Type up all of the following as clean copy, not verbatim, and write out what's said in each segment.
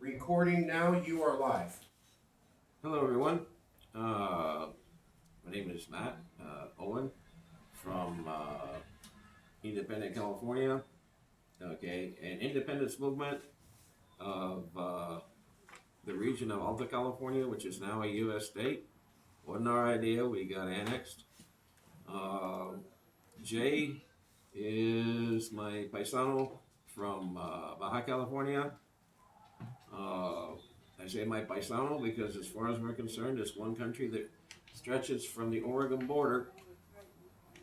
Recording now, you are live. Hello, everyone. My name is Matt Owen from Independent, California. Okay, an independence movement of the region of Alta California, which is now a U.S. state. Wasn't our idea. We got annexed. Uh, Jay is my paisano from Baja California. Uh, I say my paisano because, as far as we're concerned, it's one country that stretches from the Oregon border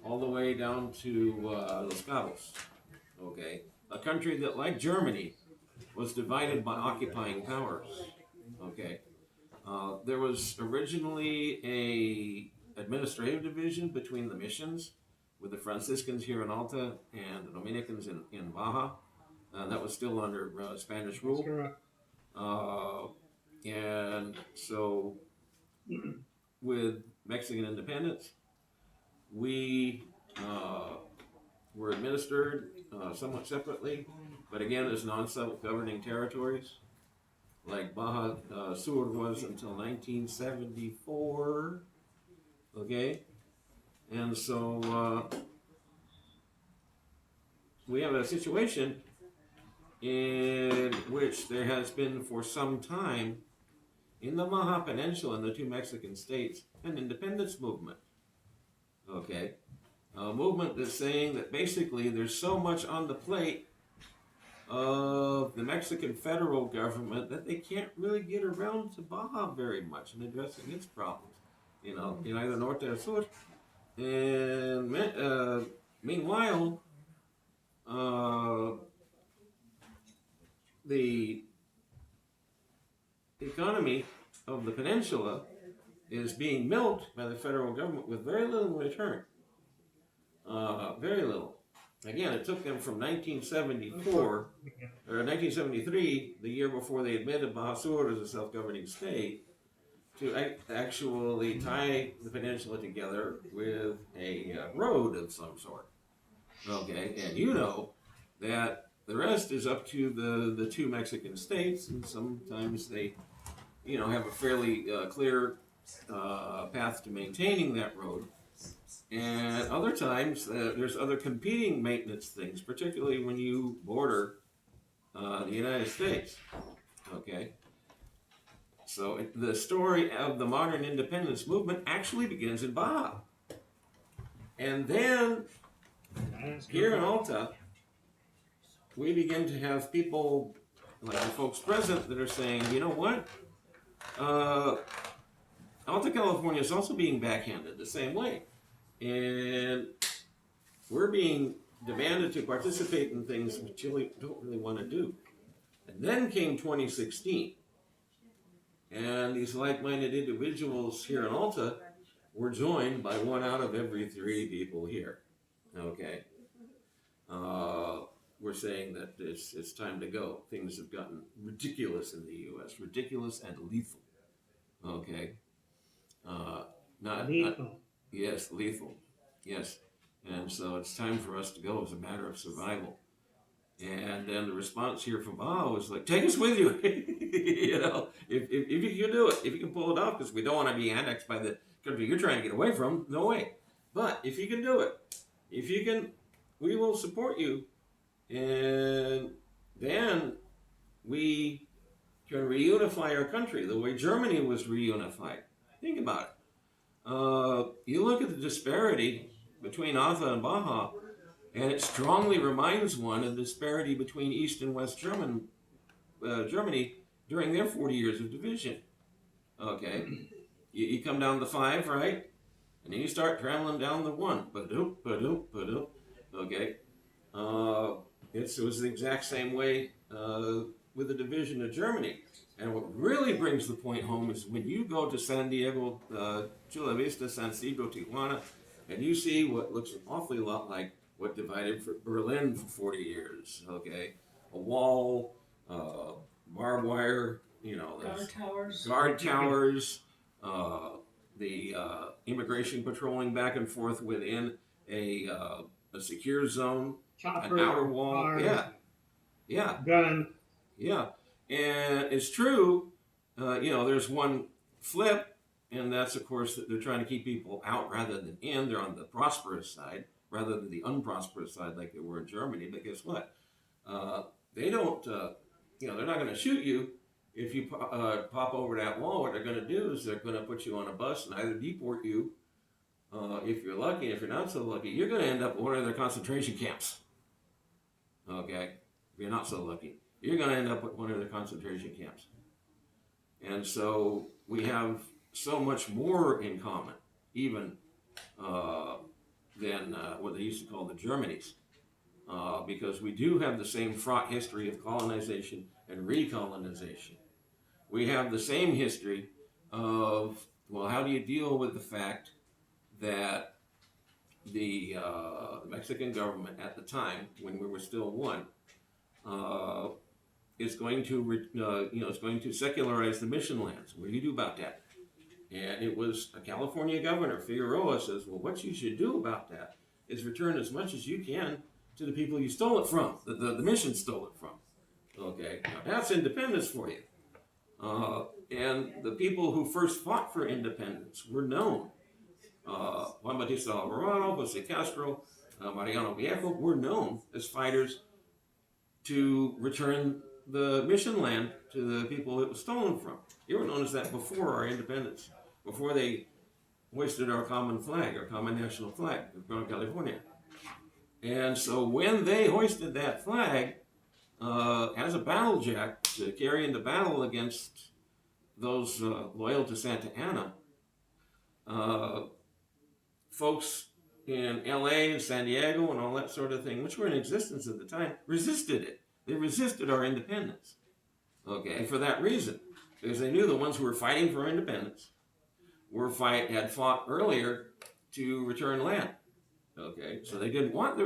all the way down to Los Cabos. Okay, a country that, like Germany, was divided by occupying powers. Okay, there was originally a administrative division between the missions, with the Franciscans here in Alta and the Dominicans in Baja. That was still under Spanish rule. Uh, and so, with Mexican independence, we were administered somewhat separately, but again as non-self-governing territories, like Baja Sur was until 1974. Okay, and so we have a situation in which there has been for some time in the Baja Peninsula and the two Mexican states an independence movement. Okay, a movement that's saying that basically there's so much on the plate of the Mexican federal government that they can't really get around to Baja very much in addressing its problems. In either Norte or Sur. And meanwhile, the economy of the peninsula is being milked by the federal government with very little in return. Very little. Again, it took them from 1974 or 1973, the year before they admitted Baja Sur as a self-governing state, to actually tie the peninsula together with a road of some sort. Okay, and you know that the rest is up to the two Mexican states, and sometimes they, have a fairly clear path to maintaining that road. And other times, there's other competing maintenance things, particularly when you border the United States. Okay? So the story of the modern independence movement actually begins in Baja. And then, here in Alta, we begin to have people, like the folks present, that are saying, you know what? Alta California is also being backhanded the same way. And we're being demanded to participate in things we don't really want to do. And then came 2016. And these like-minded individuals here in Alta were joined by one out of every three people here. Okay. We're saying that it's time to go. Things have gotten ridiculous in the U.S., ridiculous and lethal. Okay. Not lethal. Yes, lethal. Yes. And so it's time for us to go as a matter of survival. And then the response here from Baja was like, take us with you. If you can do it, if you can pull it off, because we don't want to be annexed by the country you're trying to get away from, no way. But if you can do it, we will support you. And then we can reunify our country the way Germany was reunified. Think about it. You look at the disparity between Alta and Baja, and it strongly reminds one of the disparity between East and West Germany during their 40 years of division. Okay, you come down the 5, right? And then you start traveling down the 1. Ba-doop, ba-doop, ba-doop. Okay, it was the exact same way with the division of Germany. And what really brings the point home is when you go to San Diego, Chula Vista, San Isidro, Tijuana, and you see what looks an awfully lot like what divided Berlin for 40 years. Okay, a wall, barbed wire, guard towers, the immigration patrolling back and forth within a secure zone, an outer wall. Yeah, gun. Yeah, And it's true, there's one flip, and that's, of course, that they're trying to keep people out rather than in. They're on the prosperous side rather than the unprosperous side like they were in Germany. But guess what? They don't, they're not going to shoot you if you pop over that wall. What they're going to do is they're going to put you on a bus and either deport you, if you're lucky. If you're not so lucky, you're going to end up in one of their concentration camps. Okay? If you're not so lucky, you're going to end up at one of their concentration camps. And so we have so much more in common, even than what they used to call the Germanies, because we do have the same fraught history of colonization and recolonization. We have the same history of, well, how do you deal with the fact that the Mexican government at the time, when we were still one, is going to secularize the mission lands. What do you do about that? And it was a California governor, Figueroa, says, well, what you should do about that is return as much as you can to the people you stole it from, the mission stole it from. Okay, now that's independence for you. And the people who first fought for independence were known. Juan Bautista Alvarado, Jose Castro, Mariano Viejo were known as fighters to return the mission land to the people it was stolen from. They were known as that before our independence, before they hoisted our common flag, our common national flag of California. And so when they hoisted that flag as a battle jack to carry into battle against those loyal to Santa Anna, folks in LA and San Diego and all that sort of thing, which were in existence at the time, resisted it. They resisted our independence. Okay, for that reason, because they knew the ones who were fighting for independence had fought earlier to return land. Okay, so they didn't want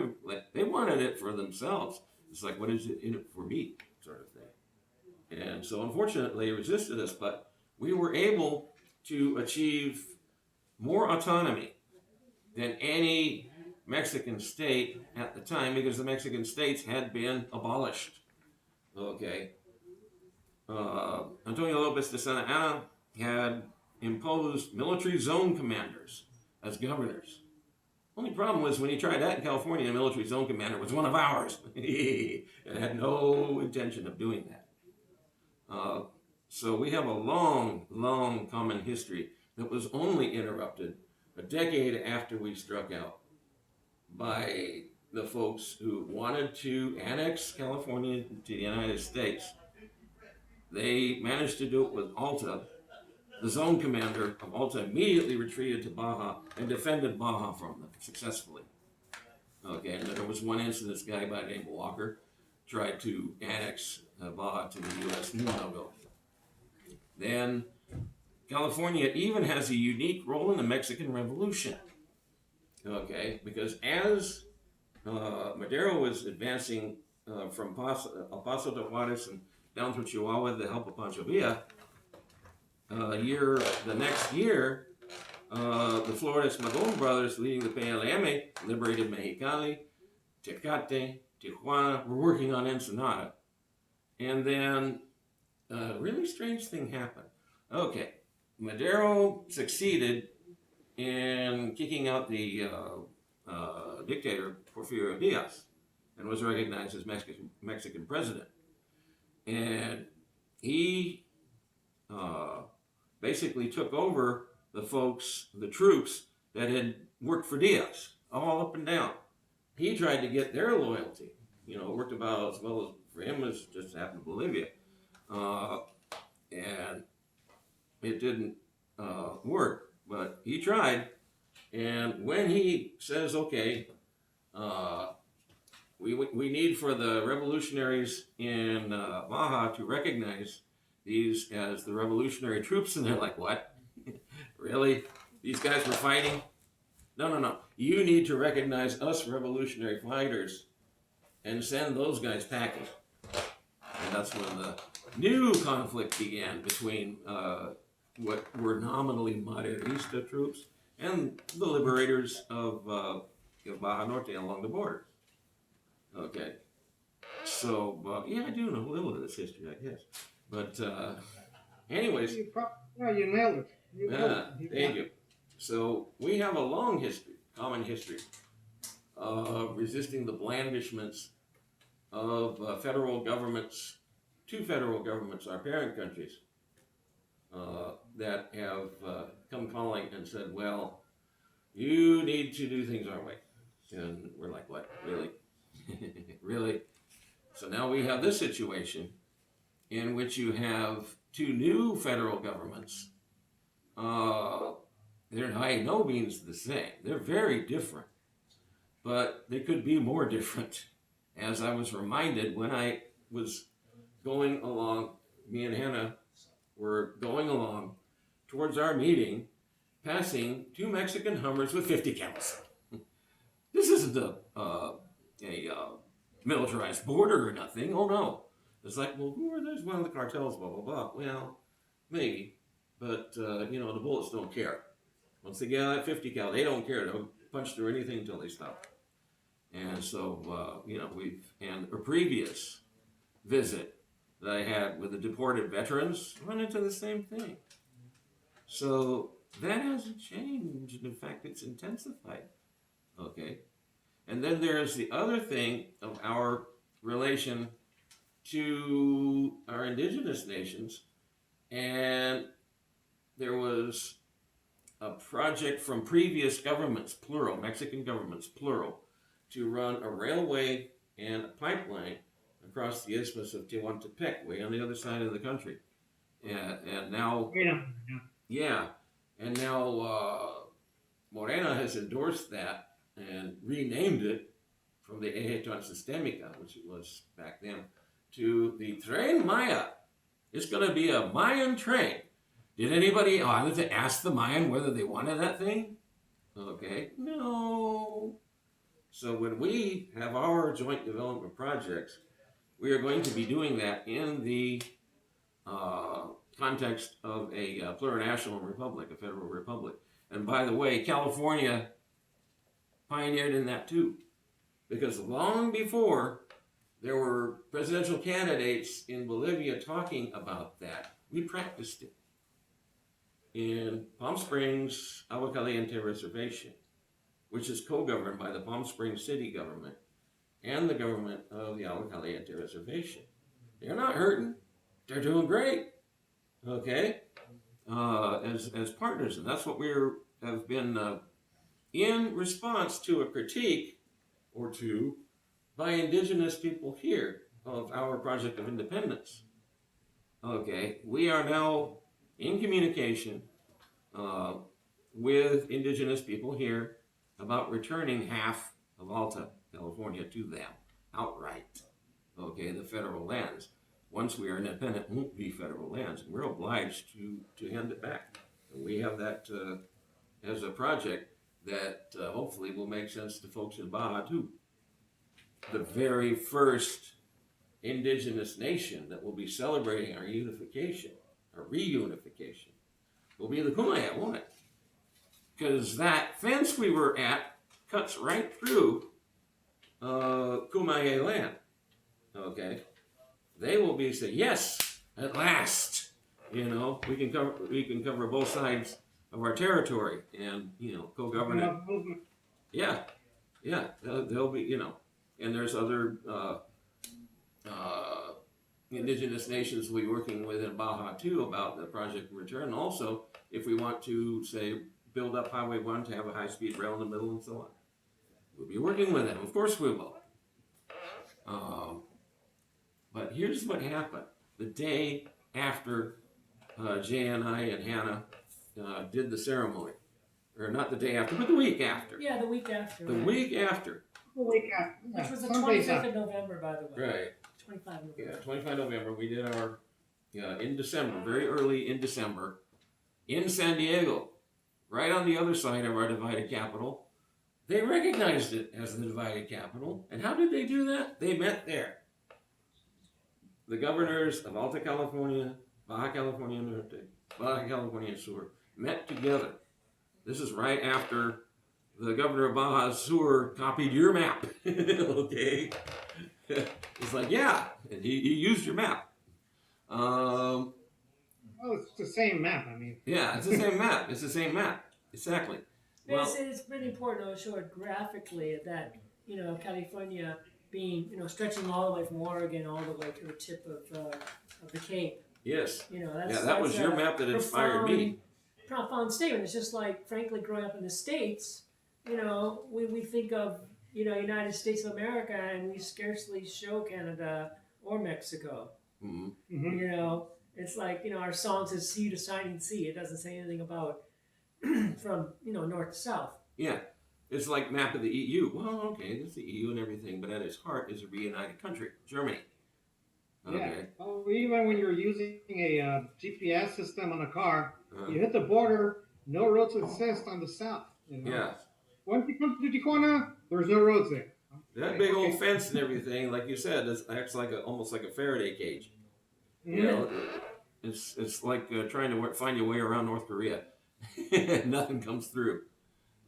they wanted it for themselves. It's like, what is it in it for me, sort of thing. And so unfortunately they resisted us, but we were able to achieve more autonomy than any Mexican state at the time, because the Mexican states had been abolished. Okay. Antonio Lopez de Santa Anna had imposed military zone commanders as governors. Only problem was when he tried that in California, the military zone commander was one of ours. And had no intention of doing that. So we have a long, long common history that was only interrupted a decade after we struck out by the folks who wanted to annex California to the United States. They managed to do it with Alta. The zone commander of Alta immediately retreated to Baja and defended Baja from them successfully. Okay, and then there was one instance, this guy by the name of Walker tried to annex Baja to the U.S. No-go. Then California even has a unique role in the Mexican Revolution. Okay, because as Madero was advancing from El Paso to Juarez and down through Chihuahua with the help of Pancho Villa, the next year, the Flores Magón brothers leading the PLM liberated Mexicali, Tecate, Tijuana. We're working on Ensenada. And then a really strange thing happened. Okay, Madero succeeded in kicking out the dictator Porfirio Diaz and was recognized as Mexican president. And he basically took over the troops that had worked for Diaz, all up and down. He tried to get their loyalty. It worked about as well as for him as just happened to Bolivia. And it didn't work, but he tried. And when he says, okay, we need for the revolutionaries in Baja to recognize these as the revolutionary troops, and they're like, what? Really? These guys were fighting? No. You need to recognize us revolutionary fighters and send those guys packing. And that's when the new conflict began between what were nominally Maderista troops and the liberators of Baja Norte along the borders. Okay. So, yeah, I do know a little of this history, I guess. But anyways, You nailed it. You nailed it. thank you. So we have a long history, common history, of resisting the blandishments of federal governments, two federal governments, our parent countries, that have come calling and said, well, you need to do things our way. And we're like, what? Really? Really? So now we have this situation in which you have two new federal governments. They're by no means the same. They're very different, but they could be more different. As I was reminded when I was going along, me and Hannah were going along towards our meeting, passing two Mexican Hummers with 50 cals. This isn't a militarized border or nothing. Oh no. It's like, well, who are those? One of the cartels, blah, blah, blah. Well, maybe, but the bullets don't care. Once they get out that 50 cal, they don't care. They'll punch through anything until they stop. And so, and a previous visit that I had with the deported veterans run into the same thing. So that hasn't changed. In fact, it's intensified. Okay. And then there's the other thing of our relation to our indigenous nations. And there was a project from previous governments, plural, Mexican governments, plural, to run a railway and a pipeline across the isthmus of Tehuantepec, way on the other side of the country. And now, yeah, and now Morena has endorsed that and renamed it from the Eje Transistémica, which it was back then, to the Tren Maya. It's going to be a Mayan train. Did anybody to ask the Mayan whether they wanted that thing? Okay, no. So when we have our joint development projects, we are going to be doing that in the context of a plurinational republic, a federal republic. And by the way, California pioneered in that too, because long before there were presidential candidates in Bolivia talking about that, we practiced it in Palm Springs Agua Caliente Reservation, which is co-governed by the Palm Springs city government and the government of the Agua Caliente Reservation. They're not hurting. They're doing great, okay, as partners. And that's what we have been in response to a critique or two by indigenous people here of our project of independence. Okay, we are now in communication with indigenous people here about returning half of Alta California to them outright. Okay, the federal lands. Once we are independent, it won't be federal lands, and we're obliged to hand it back. And we have that as a project that hopefully will make sense to folks in Baja too. The very first indigenous nation that will be celebrating our unification, our reunification, will be the Kumeyaay, won't it? Because that fence we were at cuts right through Kumeyaay land. Okay, they will be saying, yes, at last, we can cover both sides of our territory and co-govern it. Yeah, they'll be and there's other indigenous nations we'll be working with in Baja too about the project return. Also, if we want to say build up Highway 1 to have a high-speed rail in the middle and so on, we'll be working with them. Of course we will. But here's what happened. The day after Jay and I and Hannah did the ceremony, or not the day after, but the week after. Yeah, the week after. The week after. The week after. Which was the 25th of November, by the way. Right. 25 November. Yeah, 25 November. We did our, in December, very early in December, in San Diego, right on the other side of our divided capital. They recognized it as the divided capital. And how did they do that? They met there. The governors of Alta California, Baja California Norte, Baja California Sur met together. This is right after the governor of Baja Sur copied your map. Okay? It's like, yeah, and he used your map. Um, Well, it's the same map. I mean, yeah, it's the same map. It's the same map. Exactly. Well, It's pretty important to show it graphically that, California being, stretching all the way from Oregon all the way to the tip of the Cape. yes. That's That was that's your a map that inspired me. profound statement. It's just like, frankly, growing up in the States, we think of, United States of America, and we scarcely show Canada or Mexico. Hmm. It's like, our song says sea to shining sea. It doesn't say anything about from, north to south. Yeah. It's like map of the EU. Well, okay, there's the EU and everything, but at its heart is a reunited country, Germany. Okay. yeah. Oh, even when you're using a GPS system on a car, Uh, you hit the border, no roads exist on the south. yeah. Once you come to Tijuana, there's no roads there. That big old fence and everything, like you said, acts like almost like a Faraday cage. You know, it's like trying to find your way around North Korea. Nothing comes through.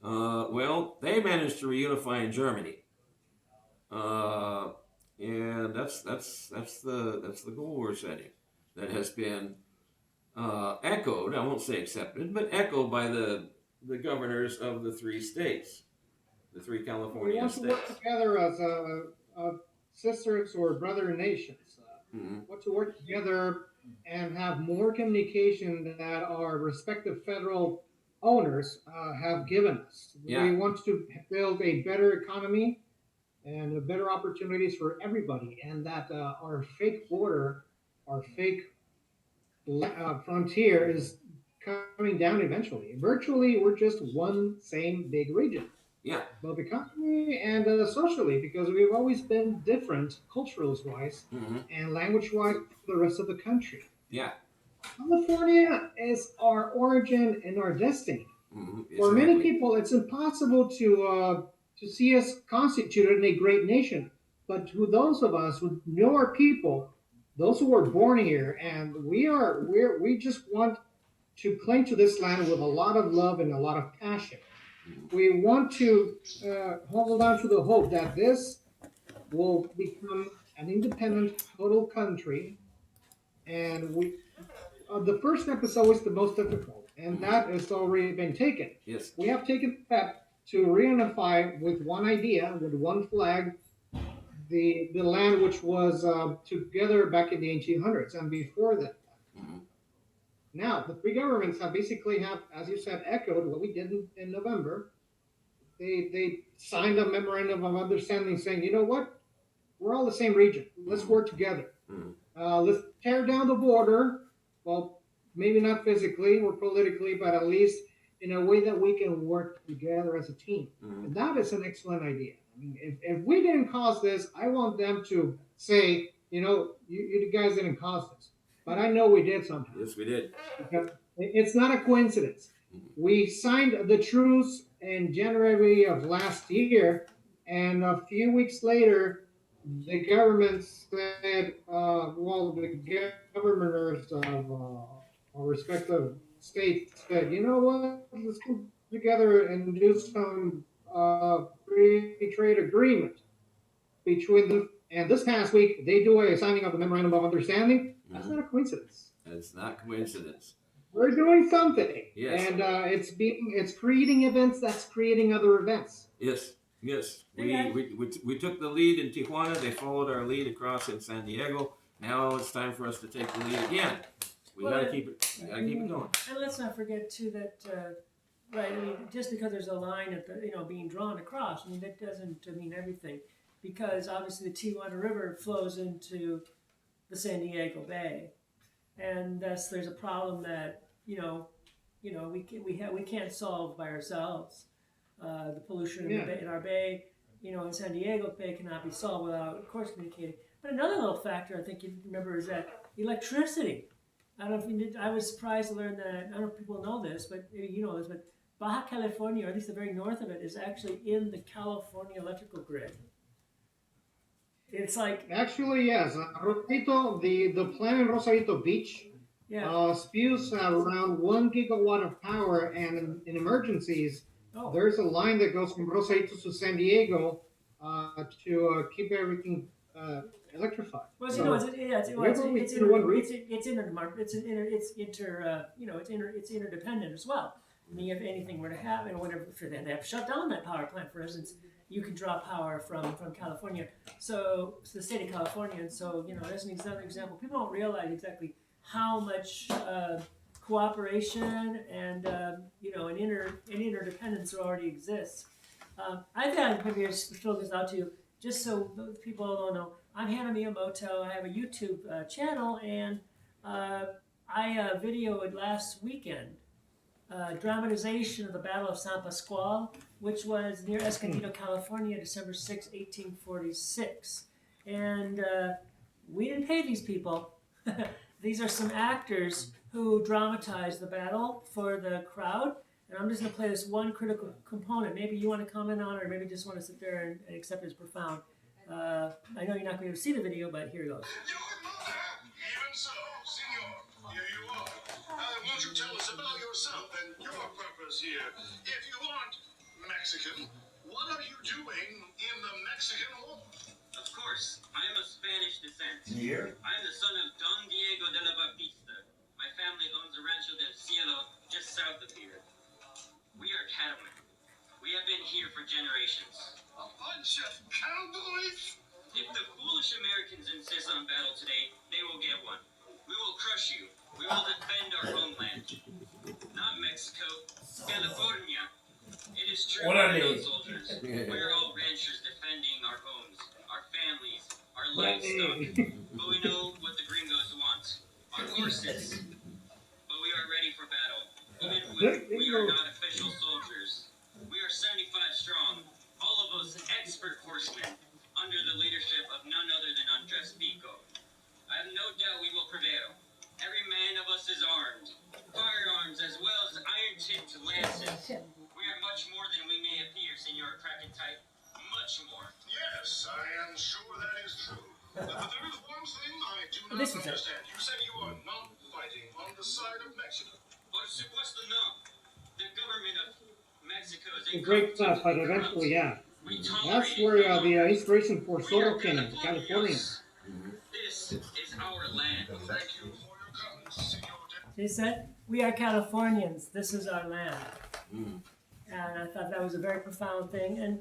Well, they managed to reunify in Germany, and that's the goal we're setting. That has been echoed. I won't say accepted, but echoed by the governors of the three states, the three We California want to states. work together as sisters or brother nations. Mm-hmm. Want to work together and have more communication that our respective federal owners have given us. Yeah. We want to build a better economy and better opportunities for everybody, and that our fake border, our fake frontier is coming down eventually. Virtually, we're just one same big region. Yeah. Both economically and socially, because we've always been different cultures wise Mm-hmm. and language wise from the rest of the country. Yeah. California is our origin and our destiny. Mm-hmm. For many people, it's impossible to see us constituted in a great nation. But to those of us who know our people, those who were born here, and we just want to cling to this land with a lot of love and a lot of passion. We want to hold on to the hope that this will become an independent, total country. And the first step is always the most difficult, and that has already been taken. Yes. We have taken the step to reunify with one idea, with one flag, the land which was together back in the 1800s and before that. Mm-hmm. Now, the three governments have basically as you said, echoed what we did in November. They signed a memorandum of understanding saying, you know what, we're all the same region. Let's work together. Let's tear down the border. Well, maybe not physically or politically, but at least in a way that we can work together as a team. And that is an excellent idea. I mean, if we didn't cause this, I want them to say, you guys didn't cause this. But I know we did somehow. Yes, we did. Because it's not a coincidence. We signed the truce in January of last year, and a few weeks later, the government said, the governors of our respective states said, you know what, let's come together and do some free trade agreement between them. And this past week, they do a signing of a memorandum of understanding. That's not a coincidence. That's not coincidence. We're doing something. Yes. And it's creating events that's creating other events. Yes. Yes. Yeah. We took the lead in Tijuana. They followed our lead across in San Diego. Now it's time for us to take the lead again. We gotta keep it going. And let's not forget too that, right? I mean, just because there's a line at being drawn across, I mean, that doesn't mean everything, because obviously the Tijuana River flows into the San Diego Bay, and thus there's a problem that we can't solve by ourselves. The pollution in our bay, in San Diego Bay cannot be solved without, of course, communicating. But another little factor I think you remember is that electricity. I don't know if you did. I was surprised to learn that. I don't know if people know this, but maybe you know this. But Baja California, or at least the very north of it, is actually in the California electrical grid. It's like Actually, yes. Rosarito, the plant in Rosarito Beach spews around 1 gigawatt of power, and in emergencies, there's a line that goes from Rosarito to San Diego to keep everything electrified. Well, So you know, it's whenever we do one region, it's interdependent as well. I mean, if anything were to happen, whenever if they have to shut down that power plant, for instance, you can draw power from California. So it's the state of California, and so you know that's another example. People don't realize exactly how much cooperation and an interdependence already exists. I think I maybe just throw this out to you, just so people don't know. I'm Hannah Miyamoto. I have a YouTube channel, and I videoed last weekend dramatization of the Battle of San Pascual, which was near Escondido, California, December 6, 1846. And we didn't pay these people. These are some actors who dramatized the battle for the crowd. And I'm just going to play this one critical component. Maybe you want to comment on it, or maybe just want to sit there and accept it as profound. I know you're not going to be able to see the video, but here it goes. Even so, senor, here you are. Won't you tell us about yourself and your purpose here? If you aren't Mexican, what are you doing in the Mexican War? Of course, I am of Spanish descent. Here? I am the son of Don Diego de la Baptista. My family owns the Rancho del Cielo just south of here. We are cattlemen. We have been here for generations. A bunch of cowboys? If the foolish Americans insist on battle today, they will get one. We will crush you. We will defend our homeland. Not Mexico, California. It is true, Órale. soldiers. We are all ranchers defending our homes, our families, our livestock. But we know what the gringos want. Our horses. But we are ready for battle. Even when we are not official soldiers. We are 75 strong. All of us expert horsemen. Under the leadership of none other than Andres Pico. I have no doubt we will prevail. Every man of us is armed. Firearms as well as iron-tipped lances. We are much more than we may appear, Senor Krakentite. Much more. Yes, I am sure that is true. But there is one thing I do not This is it. understand. You said you are not fighting on the side of Mexico. Por supuesto no. The government of Mexico is great stuff, but eventually, yeah. We That's tolerate where it. the inspiration for We are Soto came in, Californians. California. This is our land. Thank you for your comments, senor. He said, "We are Californians. This is our land." Mm. And I thought that was a very profound thing. And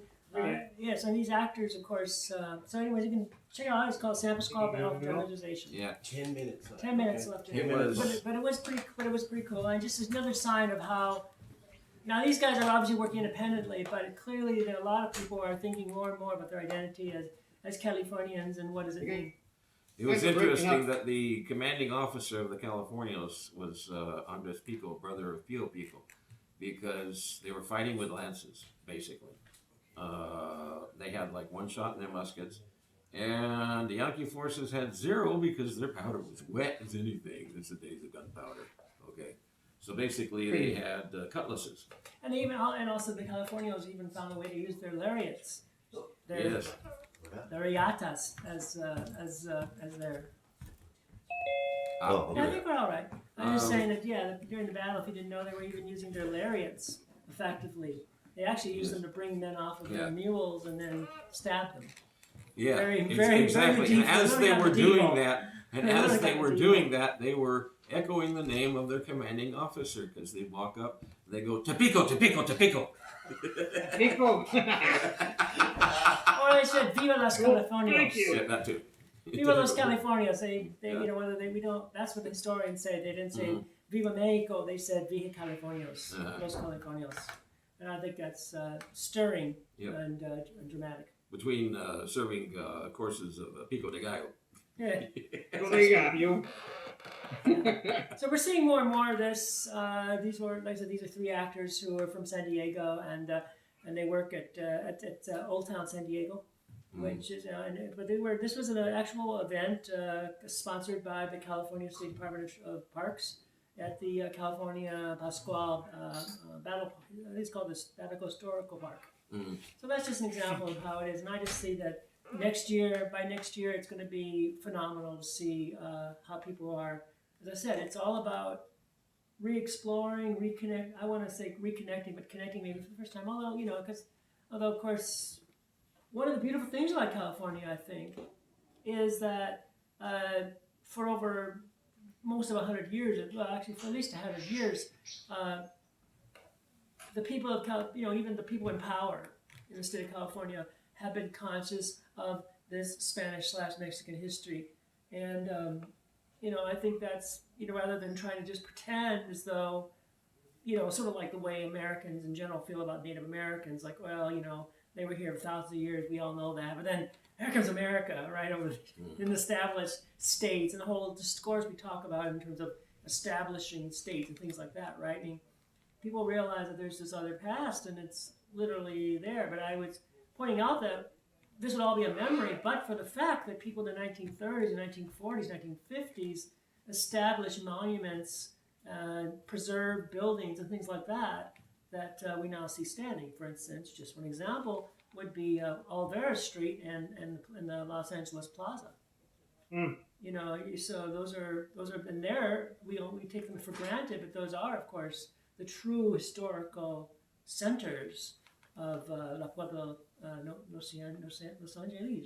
yes, and these actors, of course. So, anyways, you can check it out. It's called San Pascual Battle Dramatization. Yeah. 10 minutes left. 10 minutes left. in 10 it. minutes. But it was pretty cool. And just another sign of how. Now these guys are obviously working independently, but clearly that a lot of people are thinking more and more about their identity as Californians and what does it mean. It was Thanks for breaking interesting up. that the commanding officer of the Californios was Andres Pico, brother of Pio Pico, because they were fighting with lances, basically. They had like one shot in their muskets, and the Yankee forces had zero because their powder was wet as anything. It's the days of gunpowder. Okay, so basically they had cutlasses. And also the Californios even found a way to use their lariats. Yes. Their riatas as their. Oh, Yeah, I okay. think we're all right. I'm just saying that during the battle, if you didn't know, they were even using their lariats effectively. They actually used them to bring men off of their mules and then stab them. Yeah, very exactly. And medieval. as Really they got were medieval. doing that, and They as really they got were medieval. doing that, they were echoing the name of their commanding officer because they walk up, they go Tapico, Tapico, Tapico. Pico. Or they said "Viva las Californias." Thank you. Yeah, that too. Viva los Californias. They whether we don't. That's what the historians say. They didn't say "Viva Mexico." They said "Viva Californios." Los Californios. And I think that's stirring Yep. and dramatic. Between serving courses of Pico de Gallo. Yeah. So there you go, you. So we're seeing more and more of this. These were, like I said, these are three actors who are from San Diego, and they work at Old Town San Diego, which is. But they were. This was an actual event sponsored by the California State Department of Parks at the California Pascual Battle. I think it's called the Battle Historical Park. Mm. So that's just an example of how it is, and I just see that by next year, it's going to be phenomenal to see how people are. As I said, it's all about re-exploring, reconnect. I want to say reconnecting, but connecting maybe for the first time. Although of course, one of the beautiful things about California, I think, is that for over most of 100 years, well, actually for at least 100 years, the people of even the people in power in the state of California have been conscious of this Spanish/Mexican history, and I think that's rather than trying to just pretend as though sort of like the way Americans in general feel about Native Americans, like, well, they were here for thousands of years, we all know that, but then here comes America, right, over in the established states, and the whole discourse we talk about in terms of establishing states and things like that, right? I mean, people realize that there's this other past, and it's literally there, but I was pointing out that this would all be a memory, but for the fact that people in the 1930s, 1940s, 1950s established monuments, preserved buildings, and things like that we now see standing. For instance, just one example would be Olvera Street and the Los Angeles Plaza. So those are and there we take them for granted, but those are, of course, the true historical centers of La Pueblo Los Angeles,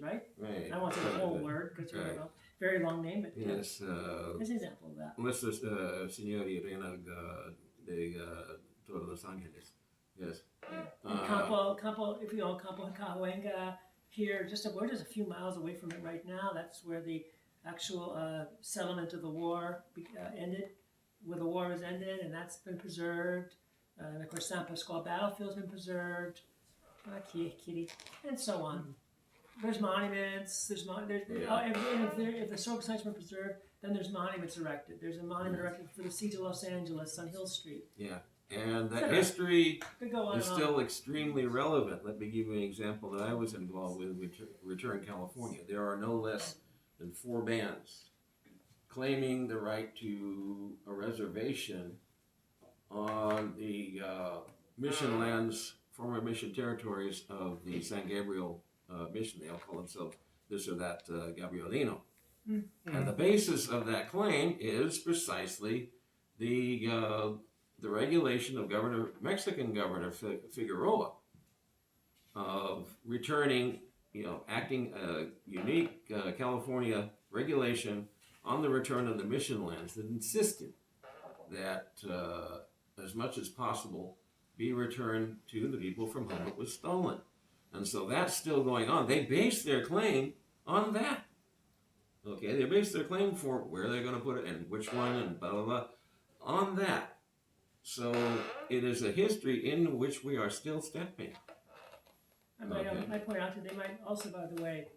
right? Right. I won't say the whole word because it's a very long name, but yes, there's an example of that. Nuestra Señora Reina de todos Los Angeles. Yes. And Campo, if you know Campo Cahuenga here, we're just a few miles away from it right now. That's where the actual settlement of the war ended, where the war was ended, and that's been preserved. And of course, San Pascual Battlefield's been preserved, Kitty, and so on. There's monuments. If the historical sites were preserved, then there's monuments erected. There's a monument erected for the siege of Los Angeles on Hill Street. Yeah, and that history is still extremely relevant. Let me give you an example that I was involved with Return California. There are no less than 4 bands claiming the right to a reservation on the mission lands, former mission territories of the San Gabriel mission. They all call themselves this or that Gabrielino. And the basis of that claim is precisely the regulation of Mexican Governor Figueroa of returning, acting a unique California regulation on the return of the mission lands that insisted that as much as possible be returned to the people from whom it was stolen. And so that's still going on. They base their claim on that. Okay, they base their claim for where they're going to put it and which one and blah, blah, blah, on that. So it is a history in which we are still stepping. I might point out that they might also, by the way,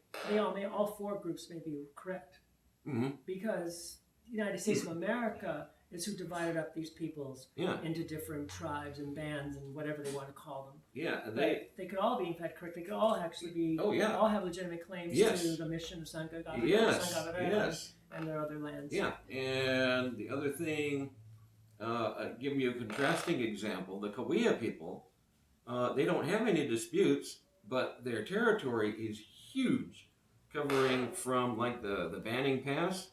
all 4 groups may be correct. Mm-hmm. Because the United States of America is who divided up these peoples into different tribes and bands and whatever they want to call them. Yeah, and they could all be, in fact, correct. They could all actually be. All have legitimate claims to the mission of San Gabriel, and their other lands. Yeah, and the other thing, I'll give you a contrasting example. The Cahuilla people, they don't have any disputes, but their territory is huge, covering from like the Banning Pass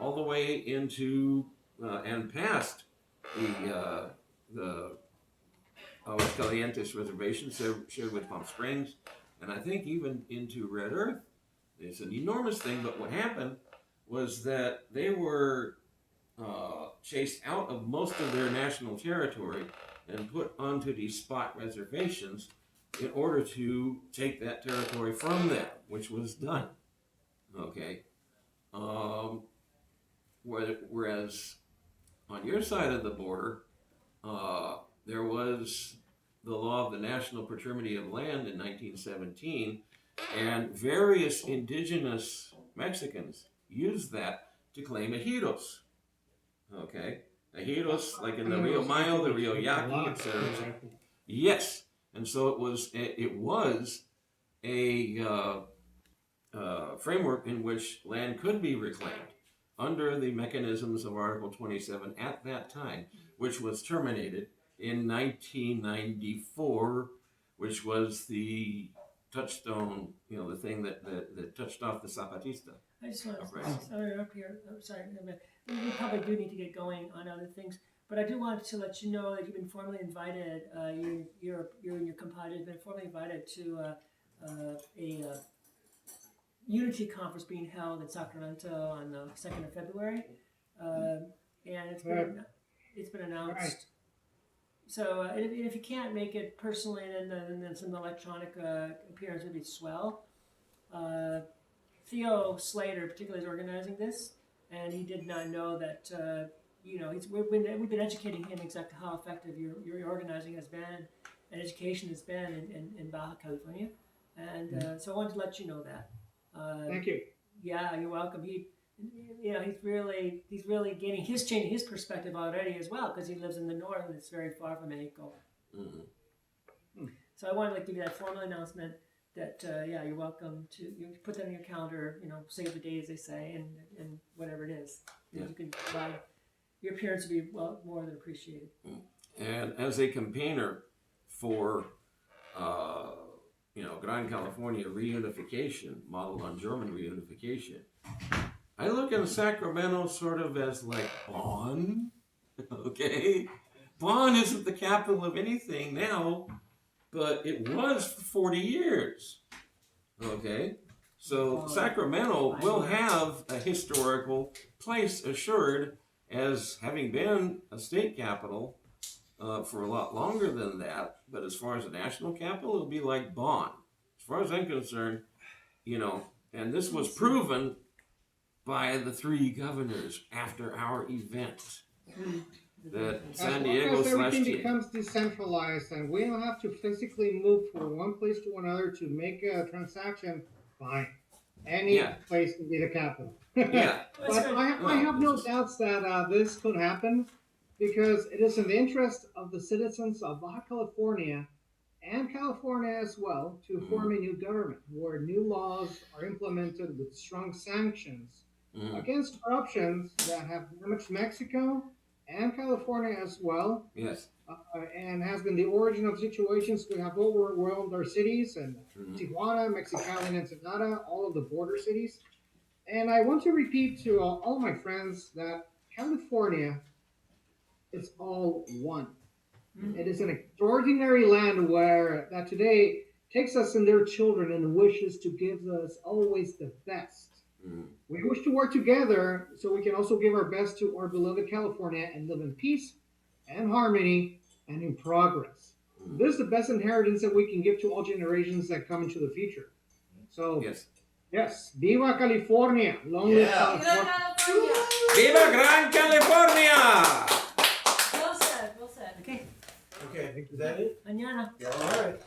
all the way into and past the Aguas Calientes reservation shared with Palm Springs, and I think even into Red Earth. It's an enormous thing, but what happened was that they were chased out of most of their national territory and put onto these spot reservations in order to take that territory from them, which was done. Okay. Whereas on your side of the border, there was the law of the National Patrimony of Land in 1917, and various indigenous Mexicans used that to claim ejidos. Okay? Ejidos, like in the Rio Mayo, the Rio Yaqui, etc. Yes. And so it was a framework in which land could be reclaimed under the mechanisms of Article 27 at that time, which was terminated in 1994, which was the touchstone, the thing that touched off the Zapatista. I just want to up here. Sorry, we probably do need to get going on other things, but I do want to let you know that you've been formally invited. You and your compadre have been formally invited to Unity Conference being held in Sacramento on the 2nd of February, and it's been announced. Right. So if you can't make it personally, then some electronic appearance would be swell. Theo Slater particularly is organizing this, and he did not know that. We've been educating him exactly how effective your organizing has been and education has been in Baja California, and so I wanted to let you know that. Thank you. Yeah, you're welcome. He's really changing his perspective already as well, because he lives in the north and it's very far from Mexico. Mm-hmm. So I wanted to give you that formal announcement that you're welcome to put that on your calendar. Save the date, as they say, and whatever it is, Yeah. you can provide. Your appearance would be more than appreciated. And as a campaigner for, Gran California reunification, modeled on German reunification, I look at Sacramento sort of as like Bonn, okay? Bonn isn't the capital of anything now, but it was for 40 years, okay? So Sacramento will have a historical place assured as having been a state capital for a lot longer than that. But as far as a national capital, it'll be like Bonn. As far as I'm concerned, and this was proven by the 3 governors after our event that San Diego as everything /. becomes decentralized and we don't have to physically move from one place to another to make a transaction, fine. Any place can be the capital. Yeah. But I have no doubts that this could happen, because it is in the interest of the citizens of Baja California and California as well to form a new government where new laws are implemented with strong sanctions against corruptions that have damaged Mexico and California as well. Yes. And has been the origin of situations we have overwhelmed our cities, and Tijuana, Mexicali, and Ensenada, all of the border cities. And I want to repeat to all my friends that California is all one. It is an extraordinary land that today takes us and their children and wishes to give us always the best. We wish to work together so we can also give our best to our beloved California and live in peace and harmony and in progress. This is the best inheritance that we can give to all generations that come into the future. So, yes, Viva California! Long live California! Viva Gran California! Well said. Okay. Okay, is that it? Mañana. All right.